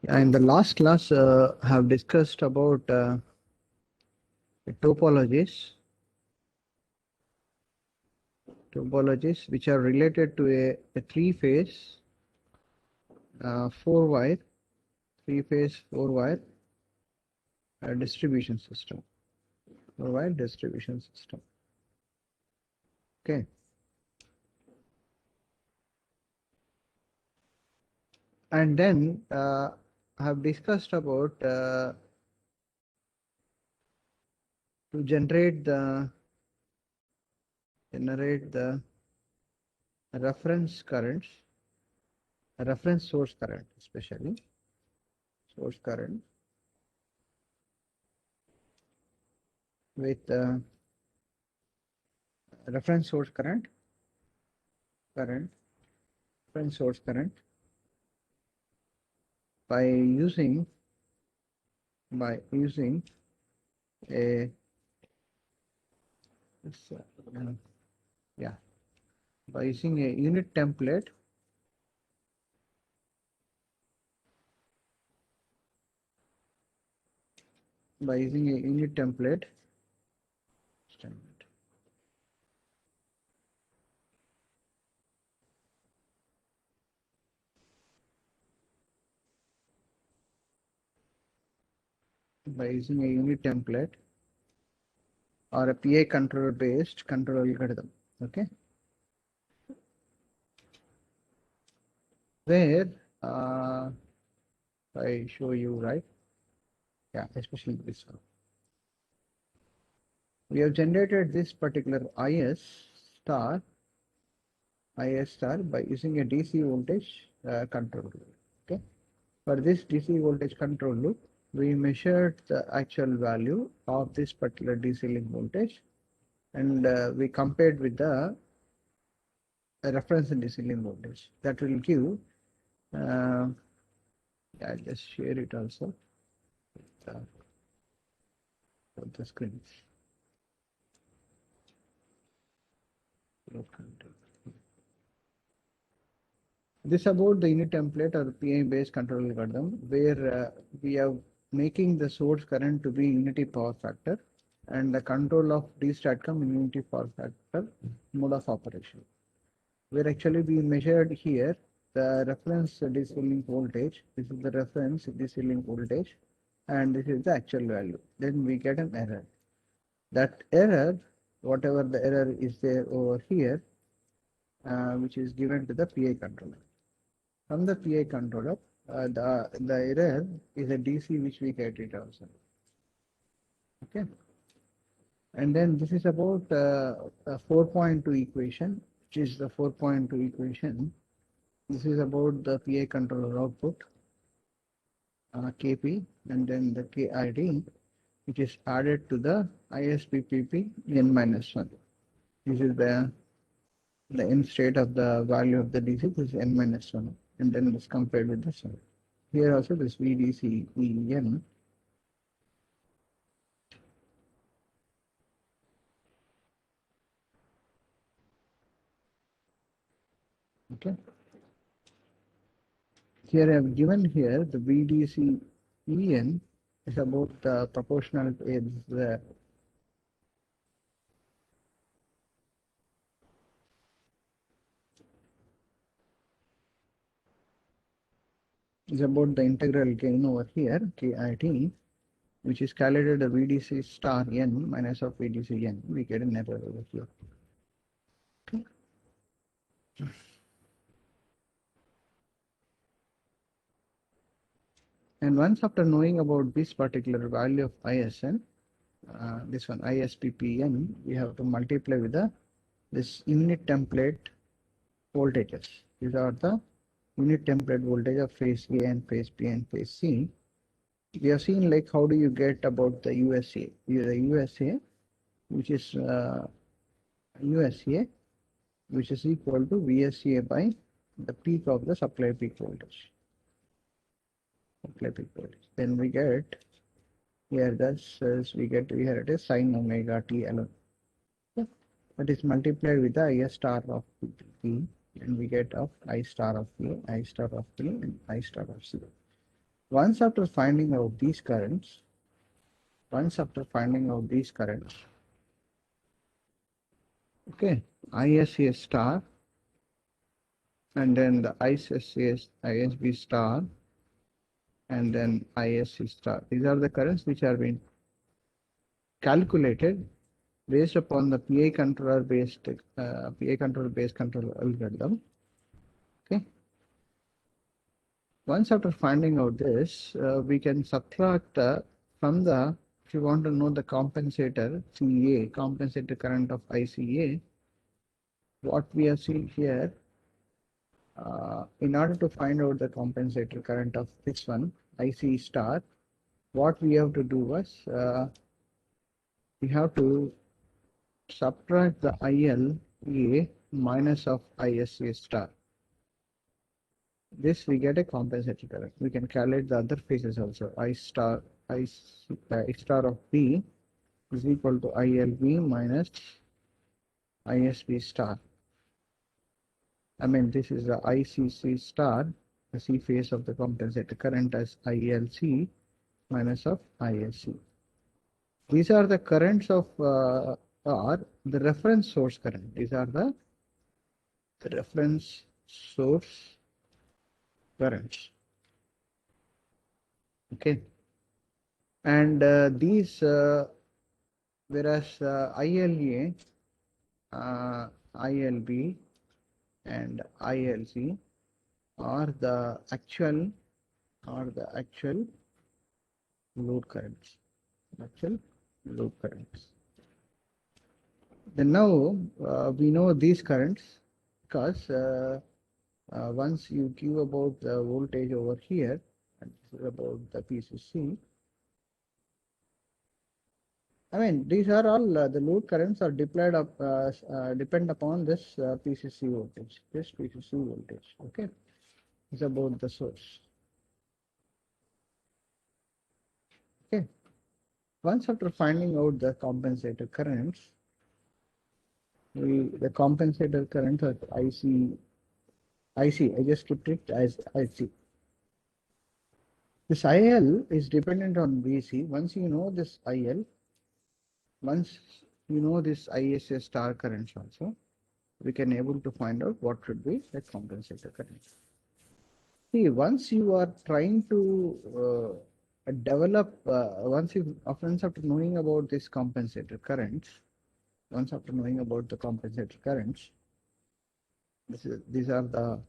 In the last class, have discussed about topologies, which are related to a three-phase, four-wire, three-phase, four-wire distribution system, four-wire distribution system. Okay. And then I have discussed about to generate the reference currents, reference source current, especially source current with reference source reference source current by using a by using a unit template or a PI controller based control algorithm. Okay, where I show you, right? Yeah, especially this one. We have generated this particular IS star by using a DC voltage control loop. Okay, for this DC voltage control loop, we measured the actual value of this particular DC link voltage, and we compared with the reference DC link voltage. That will give. I'll just share it also with the screen. This about the unit template or PI based control algorithm, where we are making the source current to be unity power factor and the control of D STATCOM in unity power factor mode of operation. Where actually we measured here the reference DC link voltage. This is the reference DC link voltage, and this is the actual value. Then we get an error. That error, whatever the error is there over here, which is given to the PI controller. From the PI controller, the error is a DC which we get it also. Okay. And then this is about a 4.2 equation, which is the 4.2 equation. This is about the PI controller output, Kp, and then the Kid, which is added to the ISPPP n-1. This is the end state of the value of the DC. This is n-1, and then this compared with this one. Here also this VDC En. Okay. Here I have given here the VDC En is about the proportional is about the integral gain over here, Kit, which is calculated a VDC star N minus of VDC N. We get an error over here. Okay. And once after knowing about this particular value of ISN, this one ISPPN, we have to multiply with this unit template voltages. These are the unit template voltage of phase A and phase B and phase C. We have seen like how do you get about the USA. The USA, which is USA, which is equal to VSA by the peak of the supply peak voltage. Then we get here we get here it is sine omega t alone. Okay. That is multiplied with the I star of P, and we get of I star of P, I star of P, and I star of C. Once after finding out these currents, okay, ISA star and then the ISB star and then ISC star. These are the currents which are being calculated based upon the PI controller based control algorithm. Okay. Once after finding out this, we can subtract from the, if you want to know the compensator CA, compensator current of ICA, what we have seen here, in order to find out the compensator current of this one, IC star, what we have to do was, we have to subtract the ILA minus of ISA star. This we get a compensator current. We can calculate the other phases also. I star of B is equal to ILB minus ISB star. I mean, this is the ICC star, the C phase of the compensator current as ILC minus of ISC. These are the currents of or the reference source current. These are the reference source currents. Okay. And these, whereas ILA, ILB, and ILC are the actual load currents. Then now we know these currents because once you give about the voltage over here, and this is about the PCC. I mean, these are all the load currents are deployed depend upon this PCC voltage. This PCC voltage, okay, is about the source. Okay. Once after finding out the compensator currents, the compensator current at IC, I just kept it as IC. This IL is dependent on VC. Once you know this IL, once you know this ISA star currents also, we can able to find out what should be the compensator current. See, once you are trying to develop, once after knowing about this compensator currents, these are the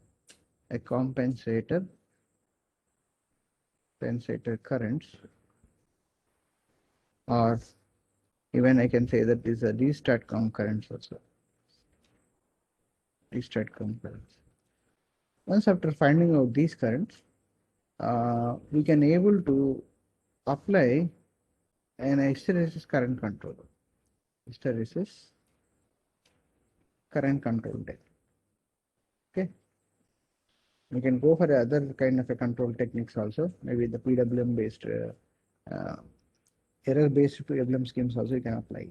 compensator currents, or even I can say that these are D-STATCOM currents also. D-STATCOM currents. Once after finding out these currents, we can able to apply an hysteresis current controller. Hysteresis current control technique. Okay. We can go for other kind of a control techniques also, maybe the PWM based error based PWM schemes also you can apply.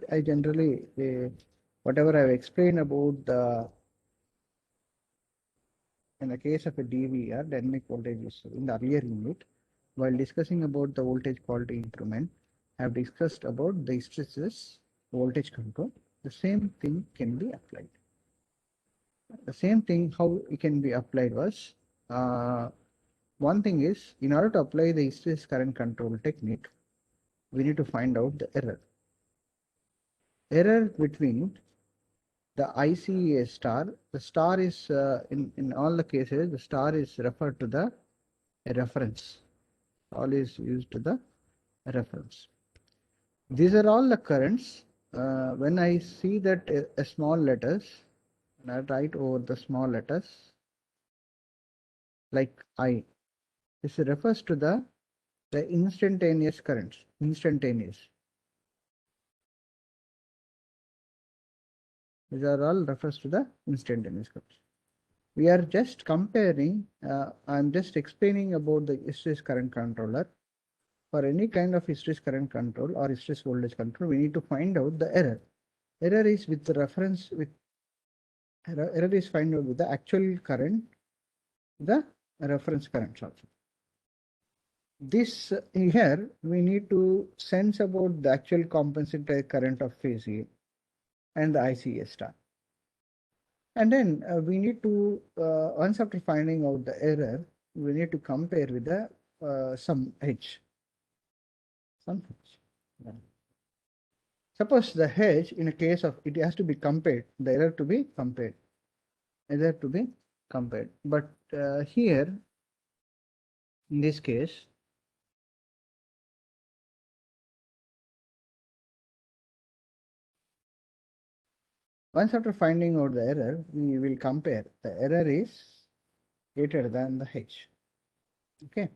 I generally whatever I've explained about the, in the case of a DVR, dynamic voltage issue, in the earlier unit, while discussing about the voltage quality improvement, I have discussed about the hysteresis voltage control. The same thing can be applied. The same thing how it can be applied was, one thing is, in order to apply the hysteresis current control technique, we need to find out the error. Error between the ICA star, the star is in all the cases, the star is referred to the reference. All is used to the reference. These are all the currents. When I see that a small letters, and I write over the small letters like I, this refers to the instantaneous currents. Instantaneous. These are all refers to the instantaneous currents. We are just comparing, I'm just explaining about the hysteresis current controller. For any kind of hysteresis current control or hysteresis voltage control, we need to find out the error. Error is with the reference with, error is find out with the actual current, the reference currents also. This here we need to sense about the actual compensated current of phase A and the ICA star. And then we need to, once after finding out the error, we need to compare with the some H. Some H. Yeah. Suppose the H in a case of it has to be compared, the error to be compared, error to be compared. But here in this case, once after finding out the error, we will compare. The error is greater than the H. Okay.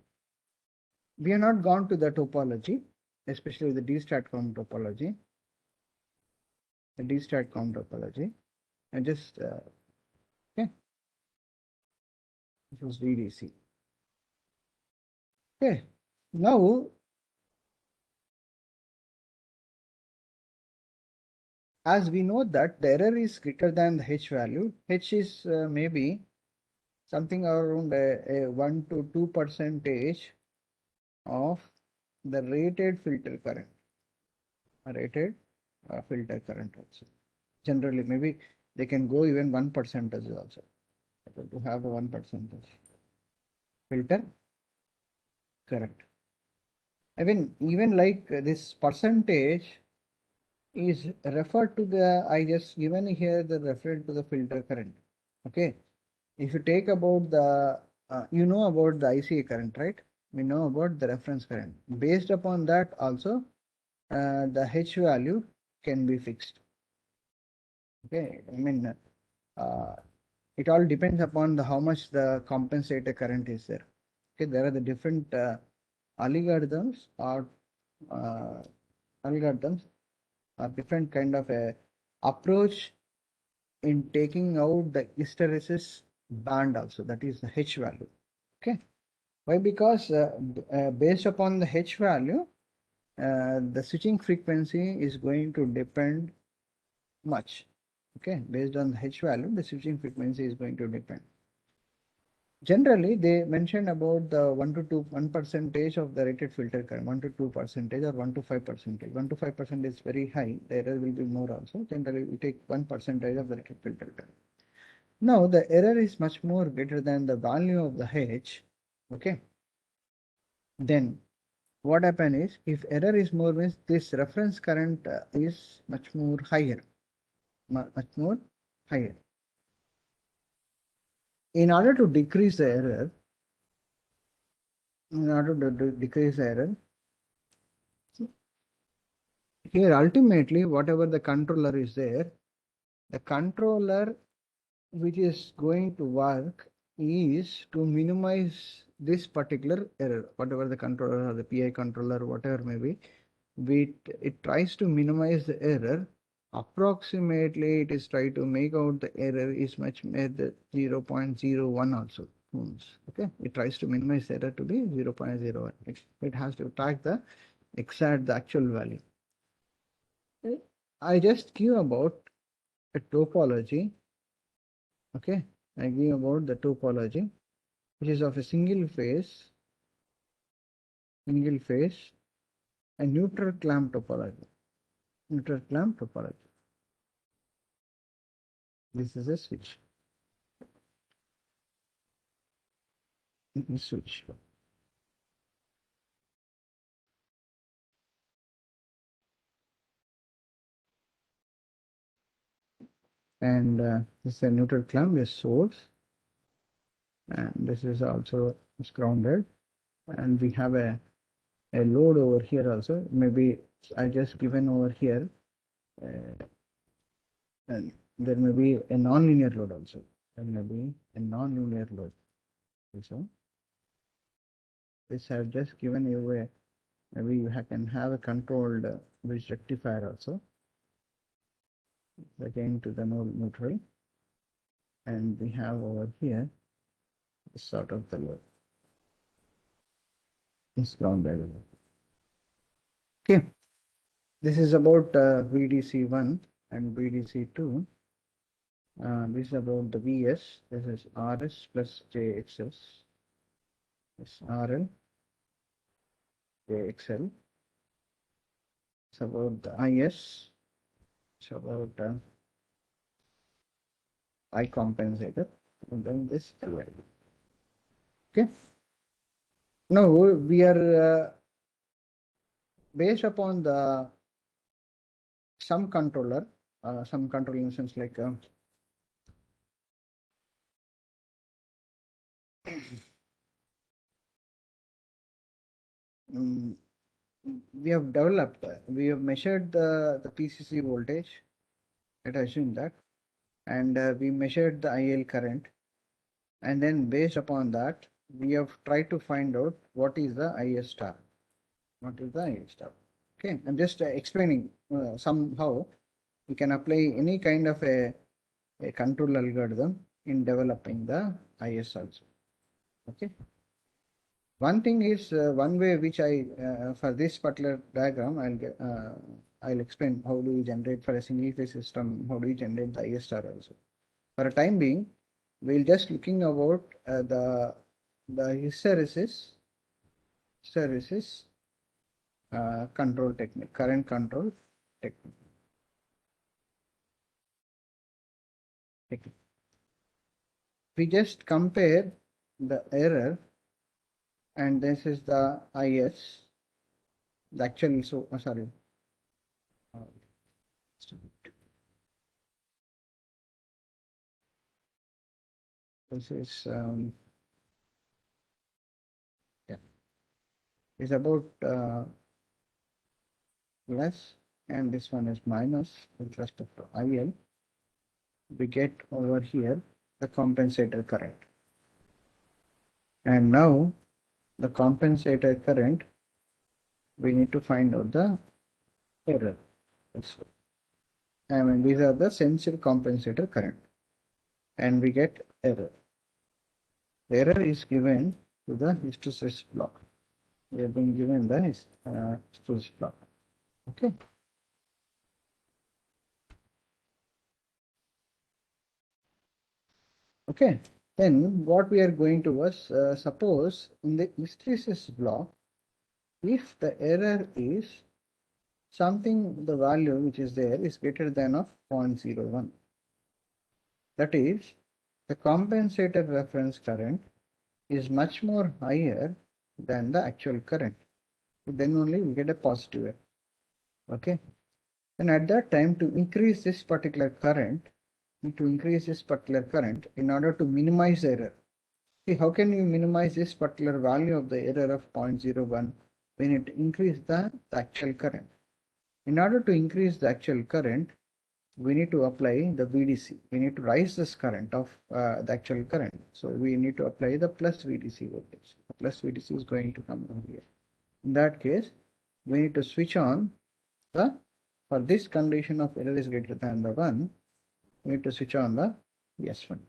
We have not gone to the topology, especially the D-STATCOM topology. The D-STATCOM topology. And just, okay, this was VDC. Okay. Now, as we know that the error is greater than the H value, H is maybe something around a 1 to 2% of the rated filter current, rated filter current also. Generally, maybe they can go even 1% also. To have a 1% filter current. I mean, even like this percentage is referred to the, I just given here the referred to the filter current. Okay. If you take about the, you know about the ICA current, right? We know about the reference current. Based upon that also, the H value can be fixed. Okay. I mean, it all depends upon the how much the compensator current is there. Okay. There are the different algorithms or uh, algorithms are different kind of a approach in taking out the hysteresis band also, that is the H value. Okay. Why? Because based upon the H value, the switching frequency is going to depend much. Okay. Based on the H value, the switching frequency is going to depend. Generally, they mention about the 1 to 2 1% of the rated filter current, 1 to 2% or 1 to 5%. 1 to 5% is very high. The error will be more also. Generally, we take 1% of the rated filter current. Now, the error is much more greater than the value of the H. Okay. Then what happen is, if error is more, means this reference current is much more higher, much more higher. In order to decrease the error, in order to decrease the error, here ultimately whatever the controller is there, the controller which is going to work is to minimize this particular error, whatever the controller or the PI controller, whatever may be, it tries to minimize the error. Approximately it is try to make out the error is much at the 0.01 also. Okay, it tries to minimize the error to be 0.01. It has to track the exact the actual value. I just give about a topology. Okay, I give about the topology, which is of a single phase, and neutral clamp topology. Neutral clamp topology. This is a switch. Switch. And this is a neutral clamp, is source, and this is also is grounded, and we have a load over here also. Maybe I just given over here, and there may be a nonlinear load also. There may be a nonlinear load also. This I have just given you a, maybe you can have a controlled bridge rectifier also. Again to the neutral, and we have over here sort of the load is grounded. Okay, this is about VDC1 and VDC2. This is about the VS. This is RS plus JXS. This RL Excel. It's about the IS. It's about I compensator, and then this LI. Okay. Now we are based upon the some controller, some control instance like mm, we have developed, we have measured the PCC voltage. Let us assume that, and we measured the IL current, and then based upon that, we have tried to find out what is the IS star. What is the IS star? Okay, I'm just explaining somehow we can apply any kind of a control algorithm in developing the IS also. Okay. One thing is one way which I for this particular diagram I'll explain how do we generate for a single phase system, how do we generate the IS star also. For a time being, we'll just looking about the hysteresis control technique, current control technique. We just compare the error, and this is the IS, the actual, so sorry. This is yeah, is about plus, and this one is minus with respect to IL. We get over here the compensator current, and now the compensator current, we need to find out the error. I mean, these are the sensor compensator current, and we get error. The error is given to the hysteresis block. We have been given the hysteresis block. Okay. Okay. Then what we are going to was suppose in the hysteresis block, if the error is something, the value which is there is greater than of 0.01. That is, the compensator reference current is much more higher than the actual current. Then only we get a positive error. Okay. And at that time, to increase this particular current, in order to minimize the error. See, how can you minimize this particular value of the error of 0.01 when it increase the actual current? In order to increase the actual current, we need to apply the VDC. We need to raise this current of the actual current. So we need to apply the plus VDC voltage. The plus VDC is going to come over here. In that case, we need to switch on for this condition of error is greater than the 1, we need to switch on the S1.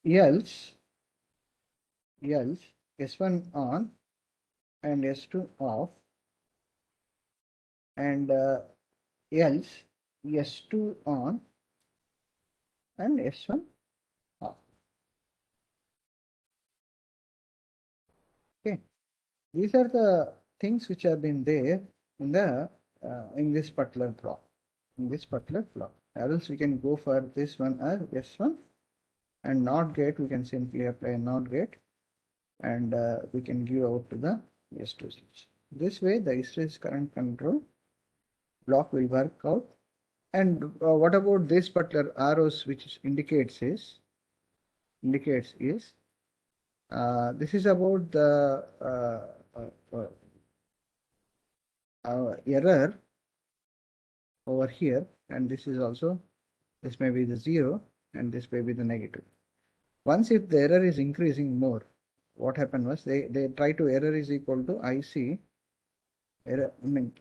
Else S1 on and S2 off, and else S2 on and S1 off. Okay, these are the things which have been there in the in this particular block. Else we can go for this one as S1, and NOT gate we can simply apply NOT gate, and we can give out to the S2 switch. This way the hysteresis current control block will work out. And what about this particular arrows which indicates is this is about the error over here, and this is also, this may be the 0 and this may be the negative. Once if the error is increasing more, what happened was they try to error is equal to IC error. I mean,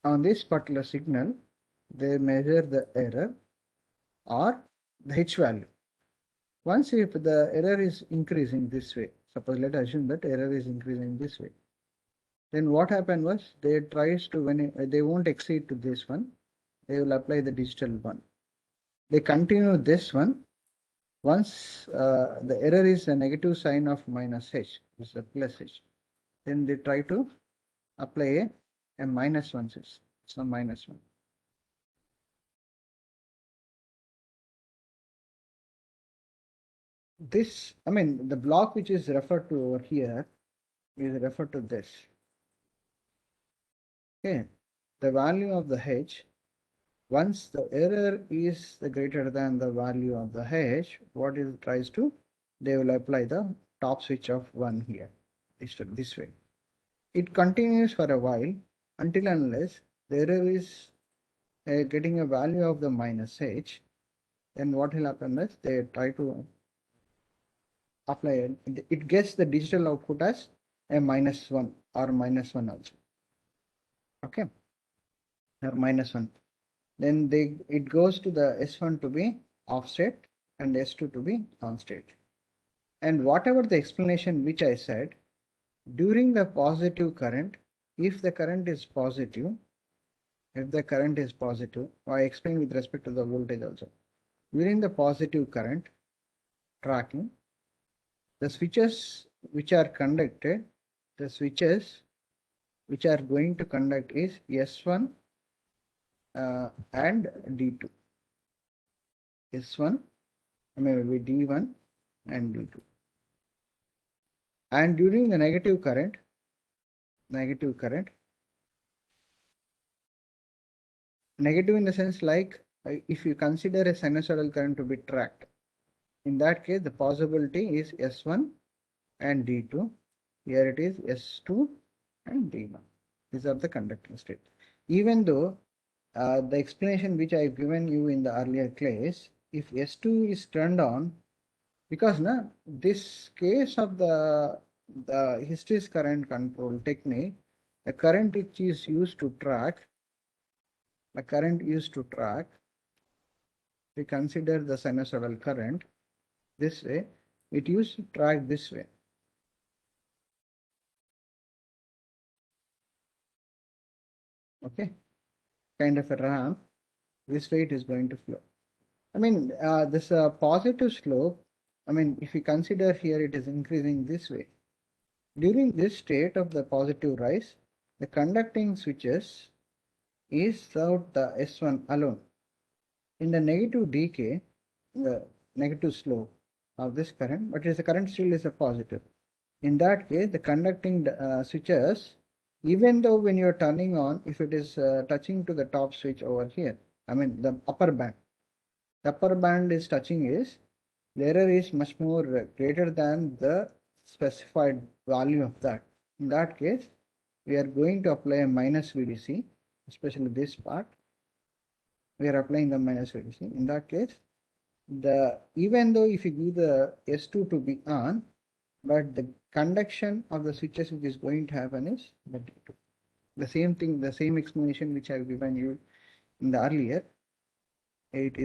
on this particular signal, they measure the error or the H value. Once if the error is increasing this way, suppose let us assume that error is increasing this way, then what happened was they tries to, when they won't exceed to this one, they will apply the digital one. They continue this one. Once the error is a negative sign of minus H, is a plus H. then they try to apply a minus 1 system. So minus 1. This, I mean, the block which is referred to over here is referred to this. Okay, the value of the h, once the error is greater than the value of the h, what it tries to, they will apply the top switch of 1 here, this way. It continues for a while until unless the error is getting a value of the minus h, then what will happen is they try to apply it. It gets the digital output as a minus 1 or minus 1 also. Okay, or minus 1. Then it goes to the S1 to be offset and S2 to be on state. And whatever the explanation which I said, during the positive current, if the current is positive, I explained with respect to the voltage also. During the positive current tracking, the switches which are conducted, the switches which are going to conduct is S1 and D2. S1, I mean, will be D1 and D2. And during the negative current, negative in the sense like if you consider a sinusoidal current to be tracked, in that case the possibility is S1 and D2. Here it is S2 and D1. These are the conducting state. Even though the explanation which I have given you in the earlier class, if S2 is turned on, because this case of the hysteresis current control technique, the current which is used to track, we consider the sinusoidal current this way, it used to track this way. Okay, kind of a ramp, this way it is going to flow. I mean, this positive slope, I mean, if you consider here it is increasing this way. During this state of the positive rise, the conducting switches is served the S1 alone. In the negative decay, the negative slope of this current, but the current still is a positive. In that case, the conducting switches, even though when you are turning on, if it is touching to the top switch over here, I mean the upper band is touching is, the error is much more greater than the specified value of that. In that case, we are going to apply a minus VDC, especially this part. We are applying the minus VDC. In that case, even though if you give the S2 to be on, but the conduction of the switches which is going to happen is the D2. The same thing, the same explanation which I have given you in the earlier, it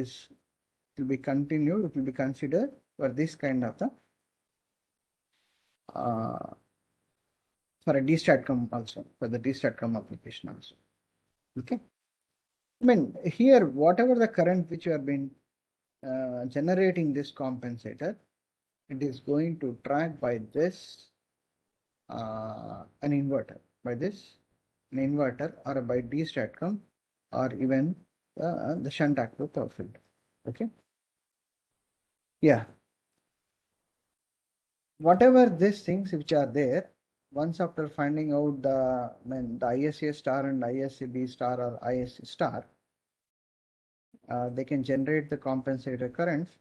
will be continued, it will be considered for this kind of the for a DStatCom also, for the DStatCom application also. Okay. I mean, here, whatever the current which you have been generating this compensator, it is going to track by this an inverter, or by DStatCom, or even the shunt active power filter. Okay. Yeah. Whatever these things which are there, once after finding out the ISA star and ISB star or ISC star, they can generate the compensator currents.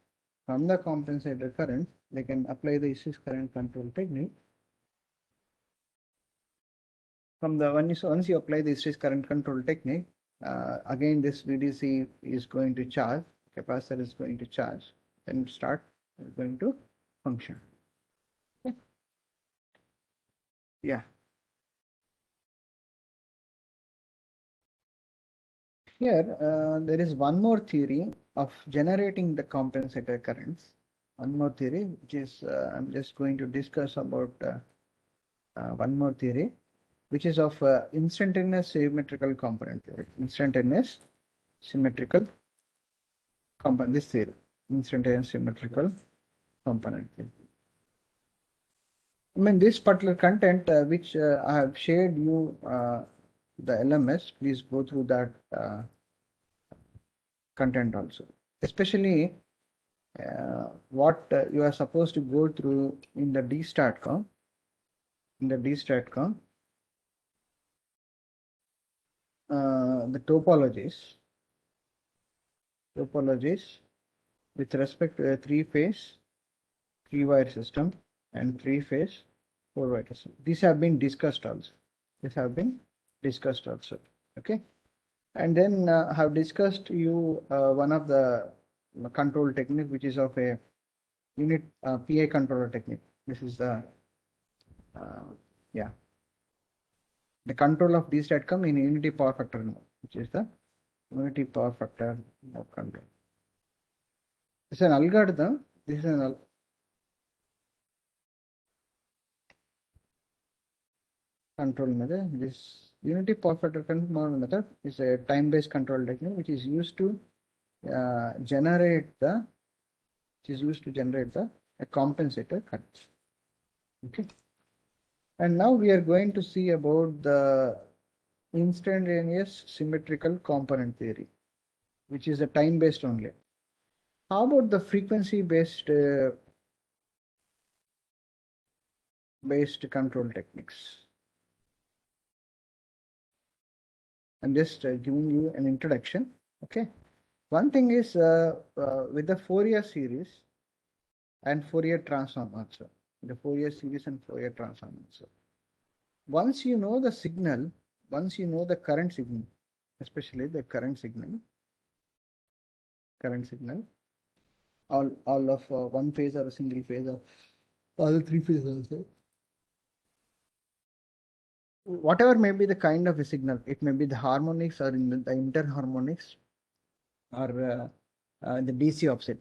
From the compensator current, they can apply the hysteresis current control technique. From the once you apply the hysteresis current control technique, again this VDC is going to charge, capacitor is going to charge, then start going to function. Okay. Yeah. Here, there is one more theory of generating the compensator currents. One more theory, which is I'm just going to discuss about one more theory, which is of instantaneous symmetrical component theory. Instantaneous symmetrical component. This theory, instantaneous symmetrical component theory. I mean, this particular content which I have shared you the LMS, please go through that content also. Especially what you are supposed to go through in the DStatCom. In the DStatCom, the topologies with respect to a three-phase, three-wire system and three-phase, four-wire system. These have been discussed also. Okay. And then have discussed you one of the control technique, which is of a unit PI controller technique. This is the yeah, the control of DStatCom in unity power factor mode, which is the unity power factor mode control. It's an algorithm. This is an control method. This unity power factor control method is a time-based control technique which is used to generate the a compensator cut. Okay. And now we are going to see about the instantaneous symmetrical component theory, which is a time-based only. How about the frequency-based control techniques? I'm just giving you an introduction. Okay. One thing is with the Fourier series and Fourier transform also. The Fourier series and Fourier transform also. Once you know the signal, once you know the current signal, especially the current signal, all of one phase or a single phase or all three phases also. Whatever may be the kind of a signal, it may be the harmonics or in the interharmonics or the DC offset.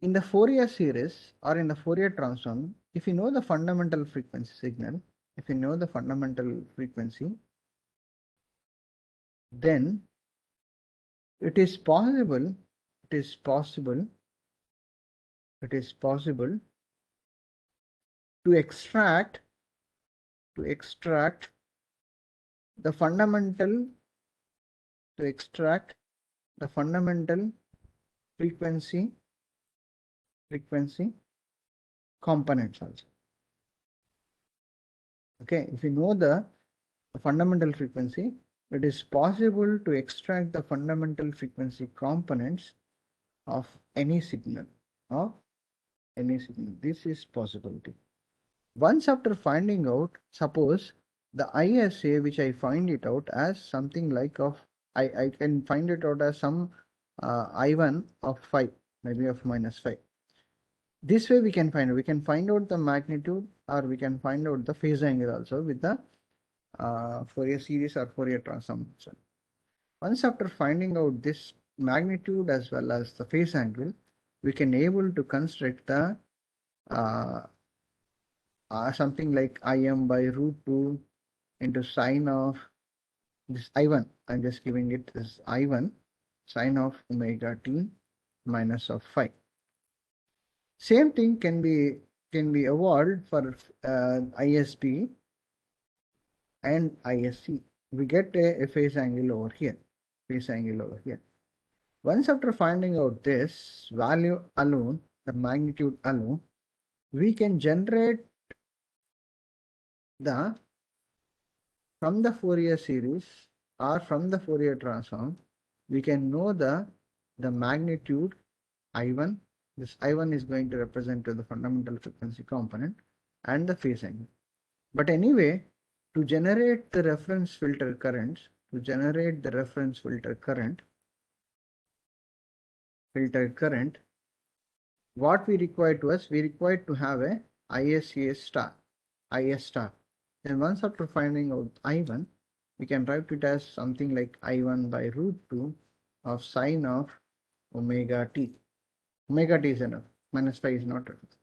In the Fourier series or in the Fourier transform, if you know the fundamental frequency signal, if you know the fundamental frequency, then it is possible to extract the fundamental frequency components also. Okay, if you know the fundamental frequency, it is possible to extract the fundamental frequency components of any signal. This is possibility. Once after finding out, suppose the ISA, which I find it out as something like of, I can find it out as some I1 of 5, maybe of -5. This way we can find out the magnitude, or we can find out the phase angle also with the Fourier series or Fourier transform. Once after finding out this magnitude as well as the phase angle, we can able to construct the something like Im by √2 into sine of this I1. I'm just giving it as I1 sine of omega t minus of phi. Same thing can be evolved for ISP and ISC. We get a phase angle over here. Once after finding out this value alone, the magnitude alone, we can generate from the Fourier series or from the Fourier transform, we can know the magnitude I1. This I1 is going to represent to the fundamental frequency component and the phase angle. But anyway, to generate the reference filter currents, what we require to have a IS star. Then once after finding out I1, we can write it as something like I1 by √2 of sine of omega t. Omega t is enough. -5 is not enough.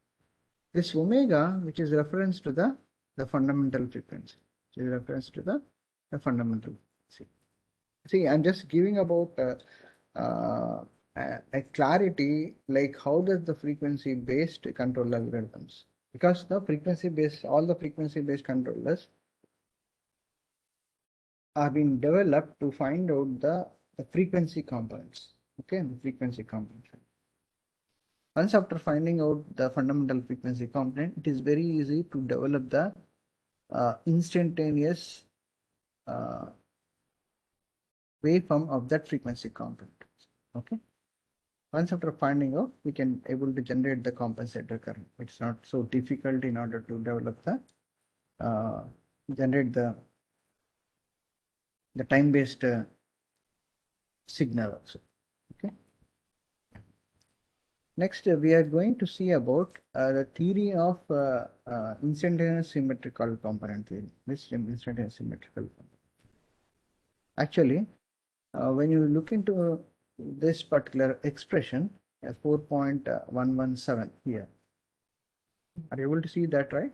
This omega, which is reference to the fundamental frequency. See, I'm just giving about a clarity, like how does the frequency based control algorithms, because the frequency based, all the frequency based controllers are being developed to find out the frequency components. Okay, the frequency components. Once after finding out the fundamental frequency component, it is very easy to develop the instantaneous uh, waveform of that frequency component. Okay. Once after finding out, we can able to generate the compensator current. It's not so difficult in order to develop the generate the time-based signal also. Okay. Next, we are going to see about the theory of instantaneous symmetrical component theory. This instantaneous symmetrical component. Actually, when you look into this particular expression, 4.117 here, are you able to see that, right?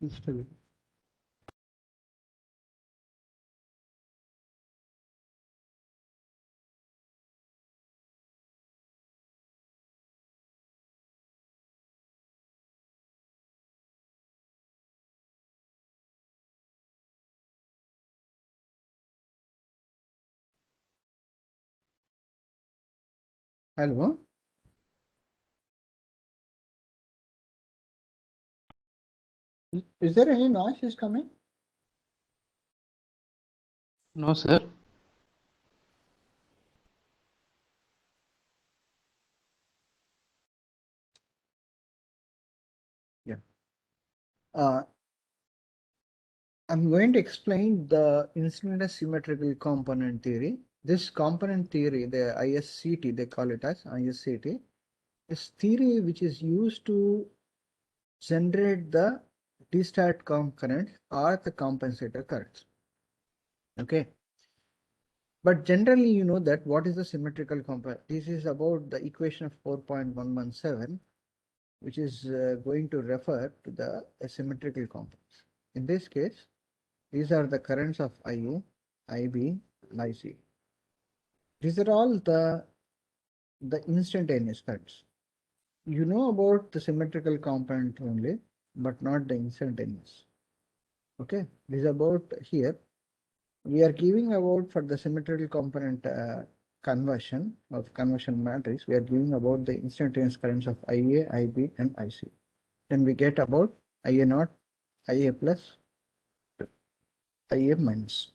Still. Hello. Is there any noise is coming? No, sir. Yeah. I'm going to explain the instantaneous symmetrical component theory. This component theory, the ISCT, they call it as ISCT, is theory which is used to generate the D-STAT-COM current or the compensator currents. Okay. But generally, you know that what is the symmetrical component? This is about the equation of 4.117, which is going to refer to the symmetrical components. In this case, these are the currents of IA, IB, and IC. These are all the instantaneous currents. You know about the symmetrical component only, but not the instantaneous. Okay, this is about here. We are giving about for the symmetrical component conversion of conversion matrix. We are giving about the instantaneous currents of IA, IB, and IC. Then we get about IA naught, IA plus, IA minus.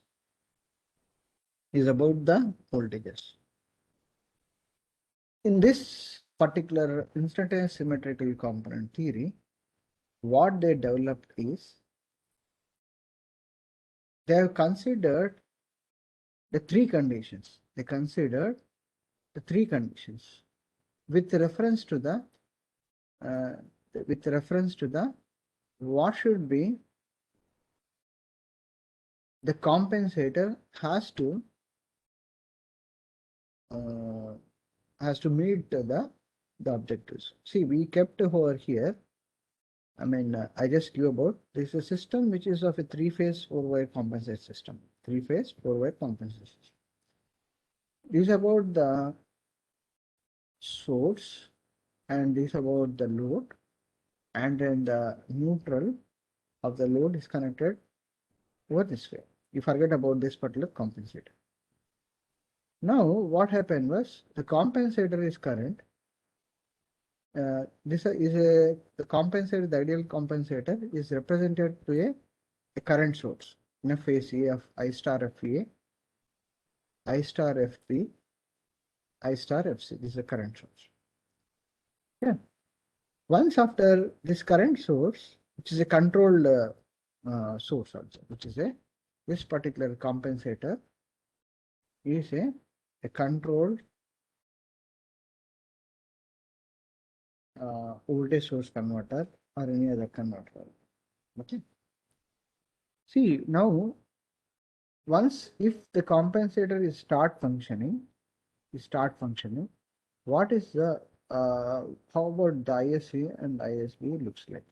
Is about the voltages. In this particular instantaneous symmetrical component theory, what they developed is they have considered the three conditions. They considered the three conditions with reference to the uh, what should be the compensator has to meet the objectives. See, we kept over here. I mean, I just give about this is a system which is of a three-phase four-wire compensator system. Three-phase four-wire compensator system. This is about the source and this about the load, and then the neutral of the load is connected over this way. You forget about this particular compensator. Now, what happened was the compensator is current. This is the compensator, the ideal compensator is represented to a current source in a phase A of I star FA, I star FB, I star FC. This is a current source. Yeah. Once after this current source, which is a controlled source also, which is this particular compensator is a controlled voltage source converter or any other converter. Okay. See, now once if the compensator is start functioning, what is the how about the ISC and ISB looks like?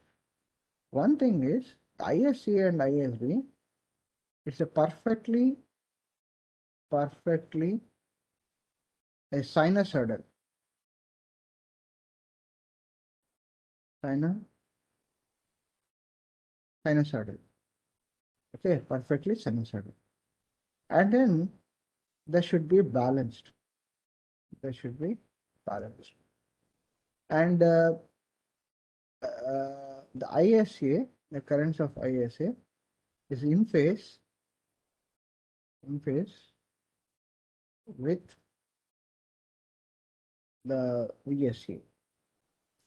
One thing is ISC and ISB, it's a perfectly a sinusoidal. Sinusoidal. Okay, perfectly sinusoidal. And then they should be balanced. They should be balanced. And the ISA, the currents of ISA is in phase with the VSA.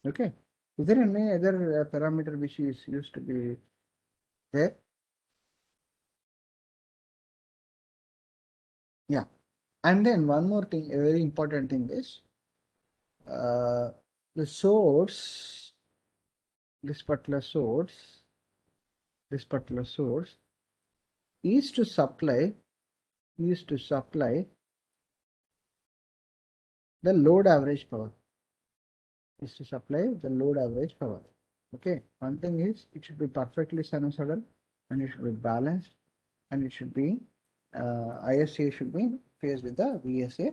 Okay. Is there any other parameter which is used to be there? Yeah. And then one more thing, a very important thing is uh, the source, this particular source, this particular source is to supply the load average power. Is to supply the load average power. Okay. One thing is it should be perfectly sinusoidal and it should be balanced and it should be ISA should be phased with the VSA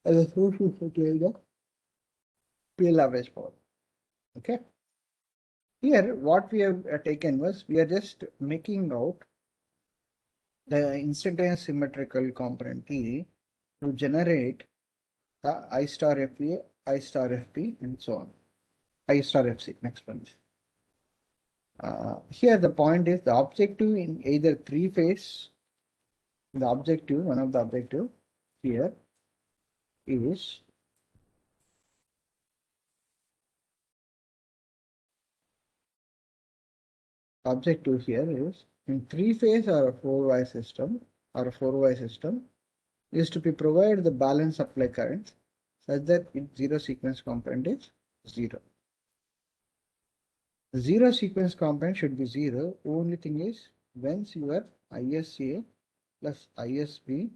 and the source should supply the PL average power. Okay. Here what we have taken was we are just making out the instantaneous symmetrical component T to generate the I star FP, I star FP and so on. I star FC next one. Here the point is the objective in either three phase, the objective, one of the objective here is objective here is in three phase or a four-way system is to be provide the balanced supply current such that its zero sequence component is zero. The zero sequence component should be zero. Only thing is once your ISA plus ISB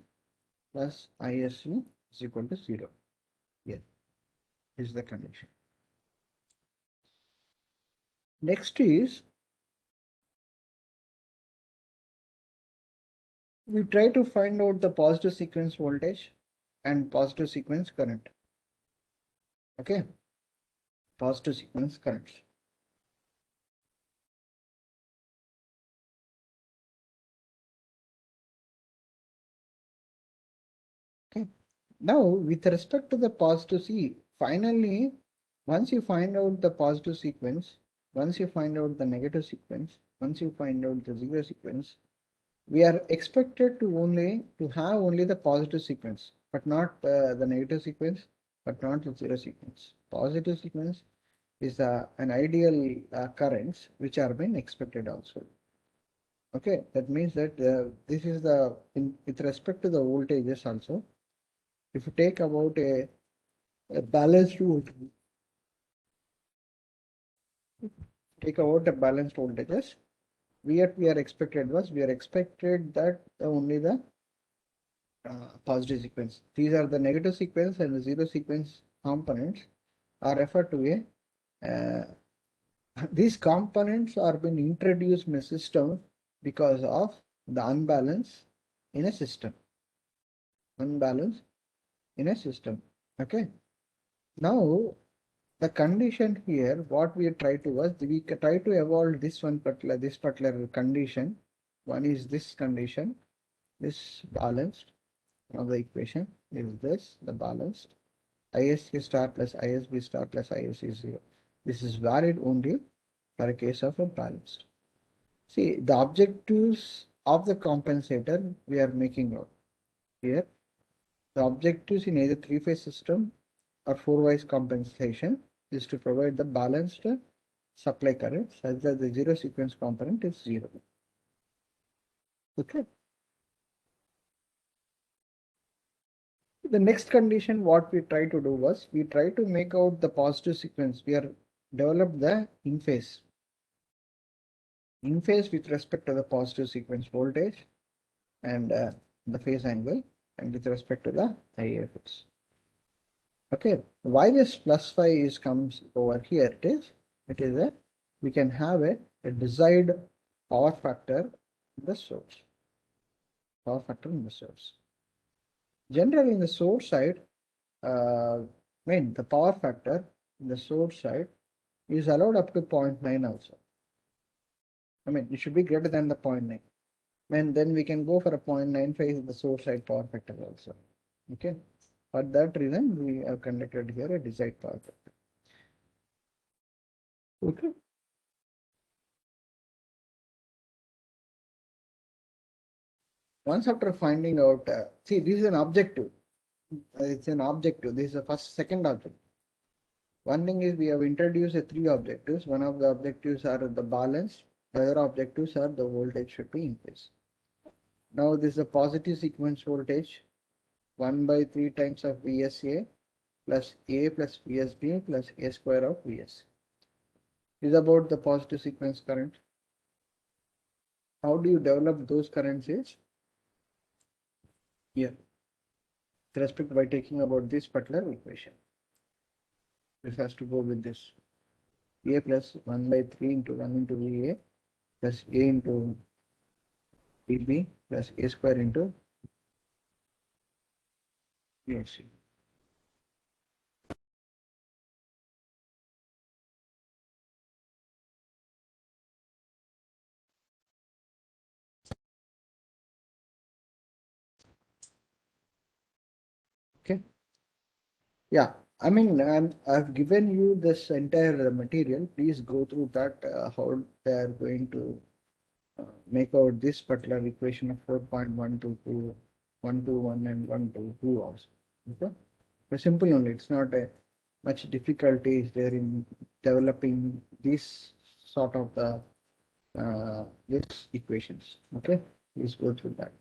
plus ISU is equal to zero. Here is the condition. Next is we try to find out the positive sequence voltage and positive sequence current. Okay, positive sequence currents. Okay, now with respect to the positive C, finally, once you find out the positive sequence, once you find out the negative sequence, once you find out the zero sequence, we are expected to have only the positive sequence, but not the negative sequence, but not the zero sequence. Positive sequence is an ideal currents which are being expected also. Okay, that means that this is with respect to the voltages also. If you take about a balanced voltage, take about the balanced voltages, what we are expected was we are expected that only the positive sequence. These are the negative sequence and the zero sequence components are referred to these components are being introduced in a system because of the unbalance in a system. Unbalance in a system. Okay. Now the condition here, what we try to was we try to evolve this particular condition. One is this condition, this balanced. Now the equation is this, the balanced ISC star plus ISB star plus ISC 0. This is valid only for a case of a balanced. See, the objectives of the compensator we are making out here. The objectives in either three-phase system or four-wise compensation is to provide the balanced supply current such that the zero sequence component is zero. Okay. The next condition what we try to do was we try to make out the positive sequence. We are developed the in phase with respect to the positive sequence voltage and the phase angle and with respect to the IFS. Okay, why this plus 5 is comes over here it is a we can have a desired power factor in the source. Power factor in the source. Generally, in the source side, the power factor in the source side is allowed up to 0.9 also. It should be greater than the 0.9. And then we can go for a 0.95 in the source side power factor also. Okay. For that reason, we have conducted here a desired power factor. Okay. Once after finding out, see, this is an objective. It's an objective. This is the second objective. One thing is we have introduced three objectives. One of the objectives are the balance. The other objectives are the voltage should be increased. Now this is a positive sequence voltage 1 by 3 times of VSA plus A plus VSB plus A square of VS. This is about the positive sequence current. How do you develop those currents is here. With respect by taking about this particular equation. This has to go with this. A plus 1 by 3 into 1 into VA plus A into VB plus A square into VSC. Okay. Yeah. I've given you this entire material. Please go through that, how they are going to make out this particular equation of 4.122, 121 and 122 also. Okay. It's simple only. It's not a much difficulty is there in developing this sort of the these equations. Okay. Please go through that.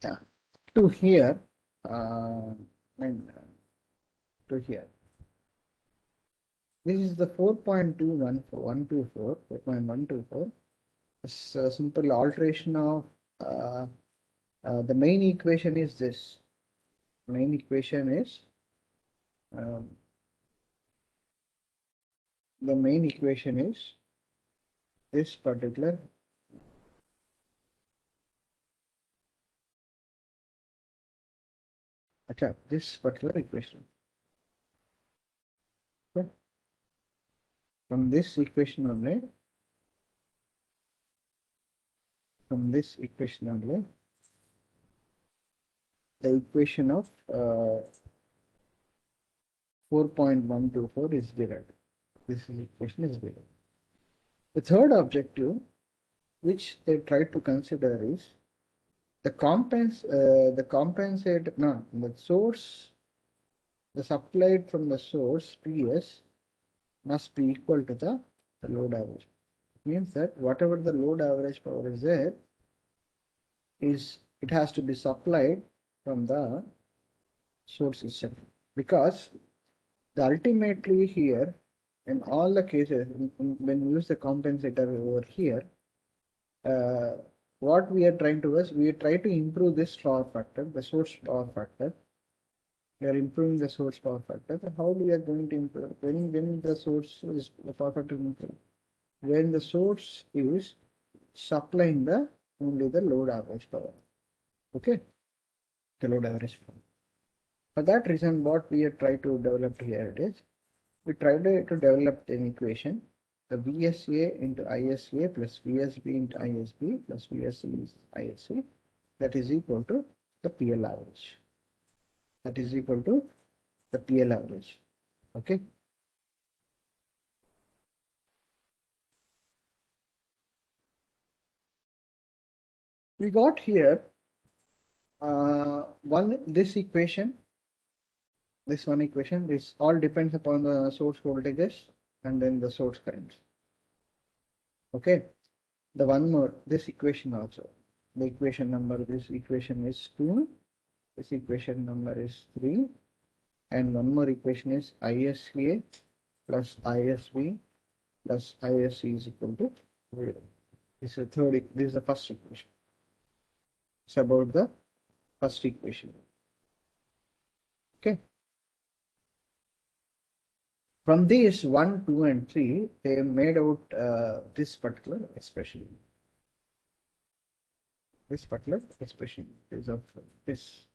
Yeah. To here, and to here. This is the 4.214, 4.124. It's a simple alteration of the main equation is this. Main equation is um, the main equation is this particular this particular equation. Okay. From this equation only, the equation of 4.124 is derived. This equation is derived. The third objective which they try to consider is the source, the supplied from the source PS must be equal to the load average. It means that whatever the load average power is there, it has to be supplied from the source itself, because ultimately here in all the cases when we use the compensator over here, what we are trying to is we try to improve this power factor, the source power factor. We are improving the source power factor. So how we are going to improve when the source is the power factor improve? When the source is supplying the only the load average power. Okay, the load average power. For that reason, what we are trying to develop here is we try to develop an equation, the VSA into ISA plus VSB into ISB plus VSC into ISC, that is equal to the PL average. That is equal to the PL average. Okay. We got here this equation. This one equation. This all depends upon the source voltages and then the source currents. Okay. the one more, this equation also. The equation number, this equation is 2, this equation number is 3, and one more equation is ISA plus ISB plus ISC is equal to 0. This is the this is the first equation. It's about the first equation. Okay. From these 1, 2, and 3, they made out this particular expression. This particular expression is of this.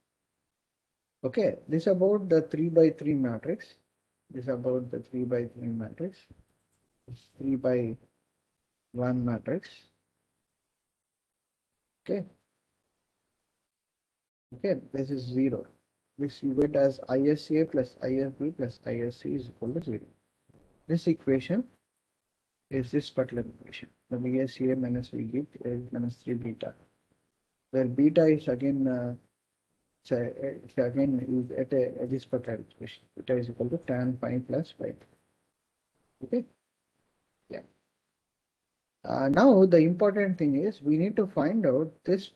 Okay, this is about the 3 by 3 matrix. This is about the 3 by 3 matrix. This 3 by 1 matrix. Okay. Okay, this is 0. This you get as ISA plus ISB plus ISC is equal to 0. This equation is this particular equation. The VSA minus VG minus 3 beta, where beta is again it's again is at this particular equation. Beta is equal to tan phi plus phi. Okay. Yeah. Now the important thing is we need to find out this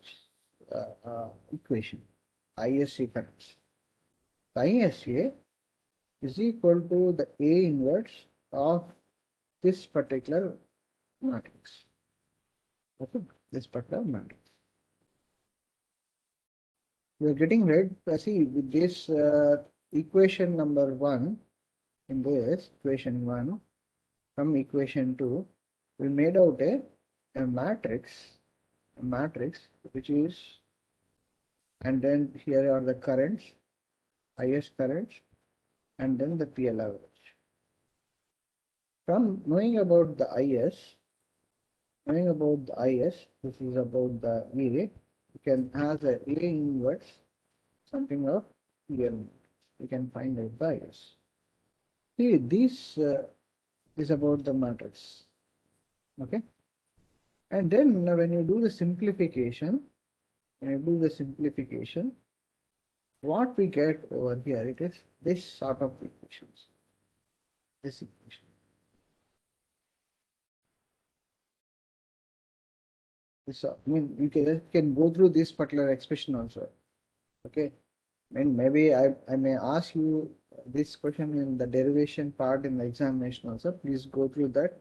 equation, ISA currents. ISA is equal to the A inverse of this particular matrix. Okay, this particular matrix. We are getting ready. See, with this equation number 1, in this equation 1 from equation 2, we made out a matrix which is, and then here are the currents, IS currents, and then the PL average. From knowing about the IS, this is about the A, you can have the A inverse, something of PL. You can find out the IS. See, this is about the matrix. Okay. And then when you do the simplification, what we get over here, it is this sort of equations. This equation. I mean, you can go through this particular expression also. Okay. And maybe I may ask you this question in the derivation part in the examination also. Please go through that.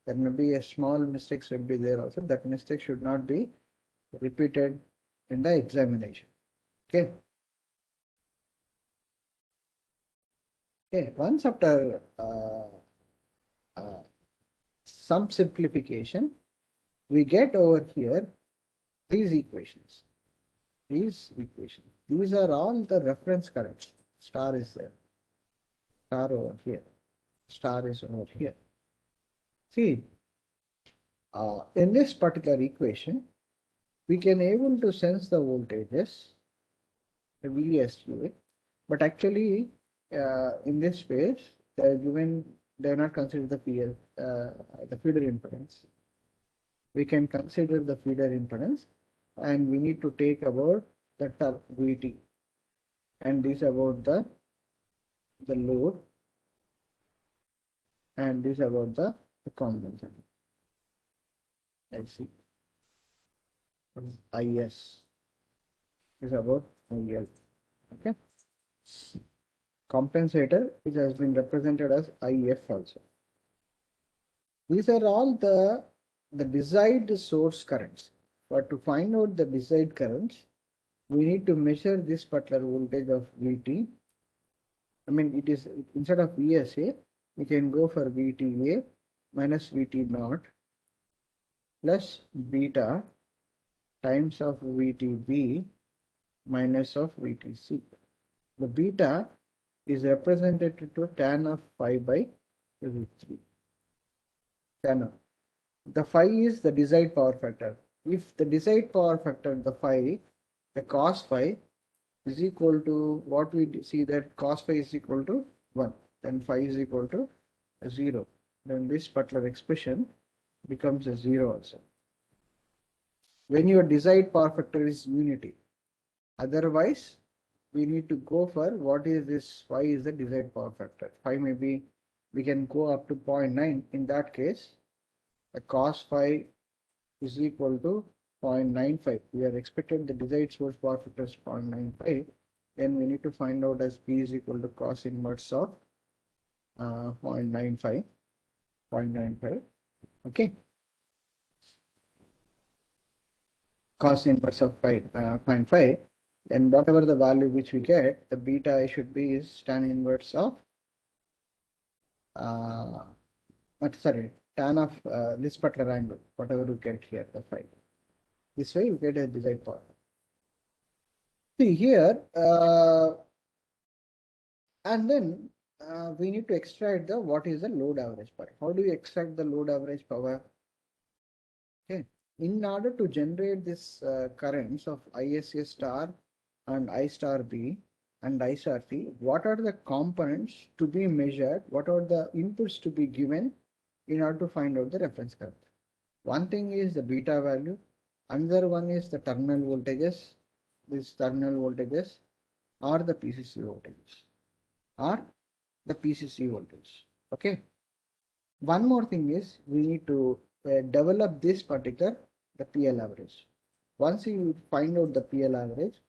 There may be a small mistakes will be there also. That mistake should not be repeated in the examination. Okay. Okay. Once after some simplification, we get over here these equations. These are all the reference currents. Star is there. Star over here. Star is over here. See, in this particular equation, we can able to sense the voltages, the VSQ, but actually in this space, they are given, they are not considered the PL, the feeder impedance. We can consider the feeder impedance, and we need to take about the VT, and this about the load, and this about the compensation. Let's see. IS is about IL. Okay. Compensator, which has been represented as IF also. These are all the desired source currents. But to find out the desired currents, we need to measure this particular voltage of VT. I mean, it is instead of VSA, we can go for VTA minus VT naught plus beta times of VTB minus of VTC. The beta is represented to tan of phi by root 3. Tan of. The phi is the desired power factor. If the desired power factor, the phi, the cos phi is equal to what we see, that cos phi is equal to 1, then phi is equal to 0. Then this particular expression becomes a 0 also. When your desired power factor is unity. Otherwise, we need to go for what is this phi is the desired power factor. Phi maybe we can go up to 0.9. In that case, the cos phi is equal to 0.95. We are expected the desired source power factor is 0.95. Then we need to find out as P is equal to cos inverse of 0.95. 0.95. Okay. Cos inverse of 0.5. Then whatever the value which we get, the beta I should be is tan inverse of sorry, tan of this particular angle, whatever we get here, the phi. This way you get a desired power. See here, and then we need to extract the what is the load average power. How do you extract the load average power? Okay, in order to generate this currents of ISA star and I star B and I star T, what are the components to be measured? What are the inputs to be given in order to find out the reference current? One thing is the beta value, another one is the terminal voltages, this terminal voltages or the PCC voltages or the PCC voltage. Okay. One more thing is we need to develop this particular the PL average. Once you find out the PL average,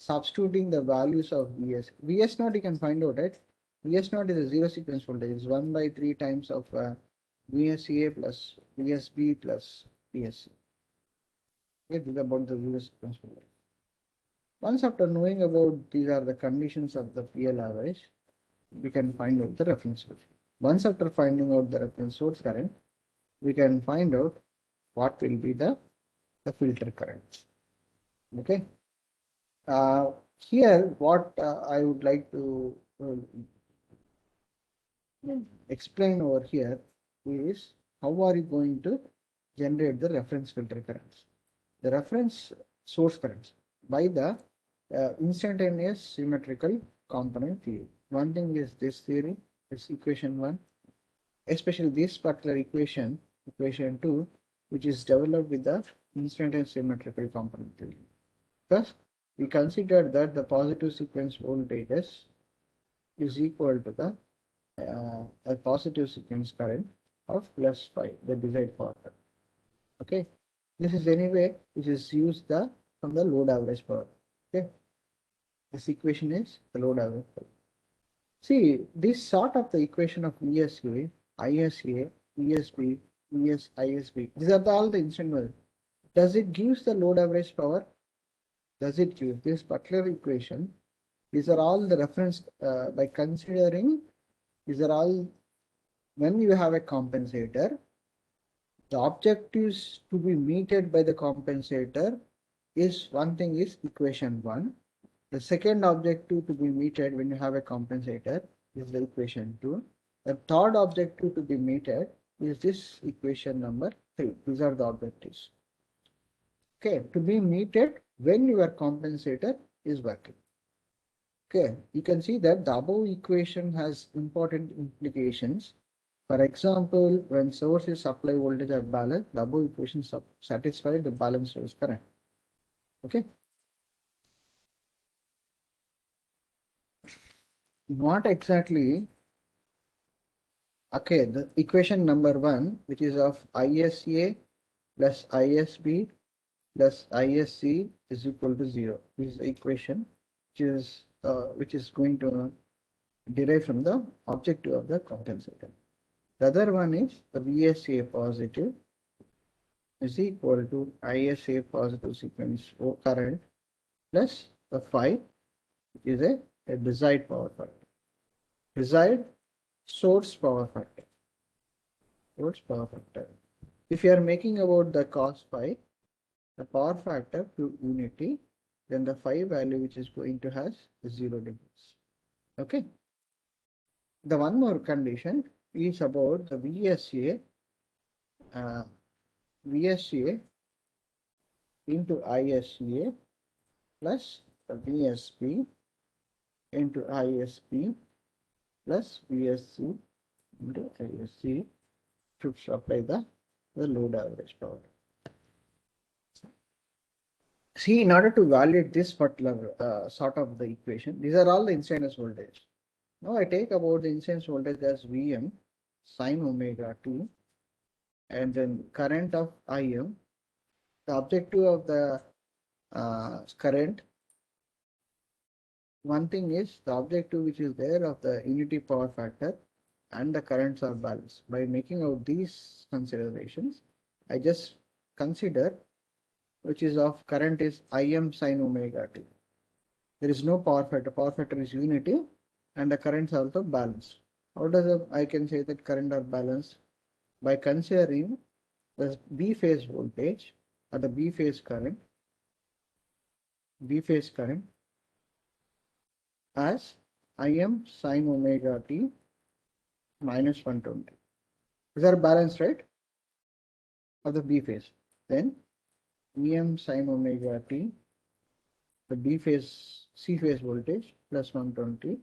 substituting the values of VS. VS naught you can find out, right? VS naught is a zero sequence voltage. It's 1 by 3 times of VSA plus VSB plus PSC. Okay, this is about the zero sequence voltage. Once after knowing about these are the conditions of the PL average, we can find out the reference source. Once after finding out the reference source current, we can find out what will be the filter current. Okay. Here, what I would like to explain over here is how are you going to generate the reference filter currents, the reference source currents by the instantaneous symmetrical component theory. One thing is this theory, this equation 1, especially this particular equation, equation 2, which is developed with the instantaneous symmetrical component theory. Thus, we consider that the positive sequence voltages is equal to the a positive sequence current of plus 5, the desired power. Okay, this is anyway which is used from the load average power. Okay, this equation is the load average power. See, this sort of the equation of VSA, ISA, VSB, VS, ISB, these are all the instant values. Does it gives the load average power? Does it give this particular equation? These are all the reference by considering, these are all when you have a compensator, the objectives to be meted by the compensator is one thing is equation 1. The second objective to be meted when you have a compensator is the equation 2. The third objective to be meted is this equation number 3. These are the objectives. Okay, to be meted when your compensator is working. Okay, you can see that the above equation has important implications. For example, when source is supply voltage are balanced, the above equation satisfy the balance source current. Okay. Not exactly. Okay, the equation number 1, which is of ISA plus ISB plus ISC is equal to 0. This is the equation which is going to derive from the objective of the compensator. The other one is the VSA positive is equal to ISA positive sequence current plus the phi, which is a desired power factor. Desired source power factor. Source power factor. If you are making about the cos phi, the power factor to unity, then the phi value which is going to has 0 degrees. Okay. The one more condition is about the VSA into ISA plus the VSB into ISB plus VSC into ISC should supply the load average power. See, in order to evaluate this particular sort of the equation, these are all the instantaneous voltage. Now I take about the instantaneous voltage as Vm sine omega t and then current of Im the objective of the current, one thing is the objective which is there of the unity power factor and the currents are balanced. By making out these considerations, I just consider which is of current is Im sin omega t. There is no power factor is unity and the currents are also balanced. How does I can say that current are balanced? By considering the B phase voltage or the B phase current as Im sin omega t minus 120. These are balanced, right? Of the B phase. Then Em sin omega t, the B phase, C phase voltage plus 120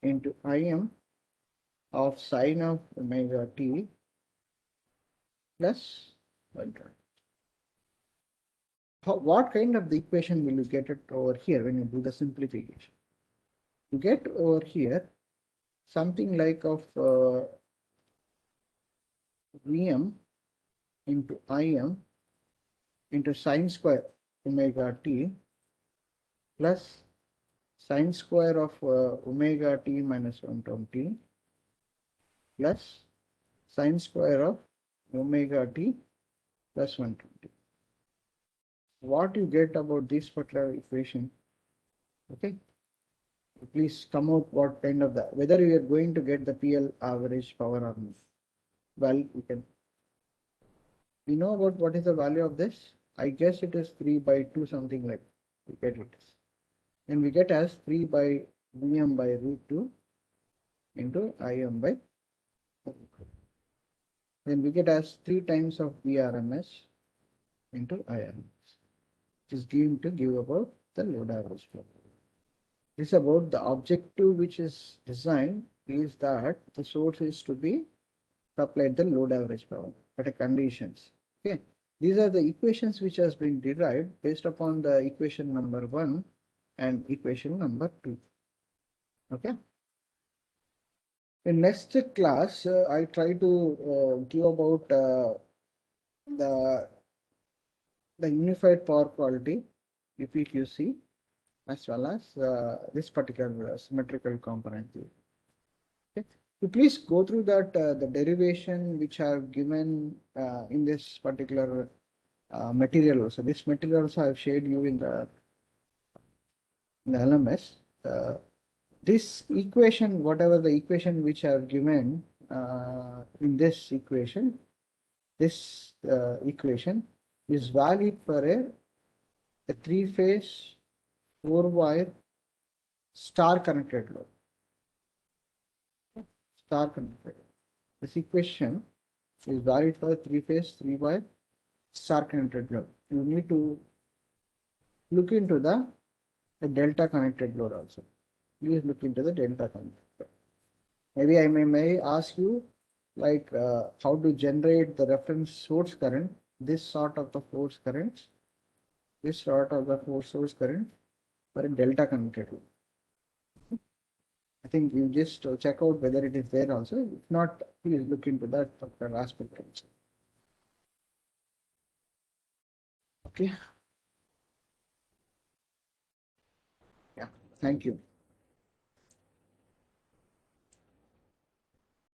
into Im of sin of omega t plus 120. What kind of the equation will you get it over here when you do the simplification? You get over here something like of Vm into Im into sine square omega t plus sine square of omega t minus 120 plus sine square of omega t plus 120. What you get about this particular equation? Okay, please come out what kind of the, whether you are going to get the PL average power or not. Well, we know about what is the value of this. I guess it is 3 by 2 something like we get it. And we get as 3 by Vm by root 2 into Im by root 2. Then we get as 3 times of VRMS into IRMS, which is given to give about the load average power. This is about the objective which is designed is that the source is to be supplied the load average power at a conditions. Okay, these are the equations which has been derived based upon the equation number 1 and equation number 2. Okay. In next class, I try to give about the unified power quality UPQC as well as this particular symmetrical component. Okay. So please go through that the derivation which I have given in this particular material also. This material also I have shared you in the LMS. This equation, whatever the equation which I have given in this equation, this equation is valid for a 3-phase 4-wire star connected load. Star connected. This equation is valid for 3-phase 3-wire star connected load. You need to look into the delta connected load also. Please look into the delta connected load. Maybe I may ask you like how to generate the reference source current, this sort of the force currents, this sort of the force source current for a delta connected load. I think you just check out whether it is there also. If not, please look into that particular aspect also. Okay. Yeah. Thank you.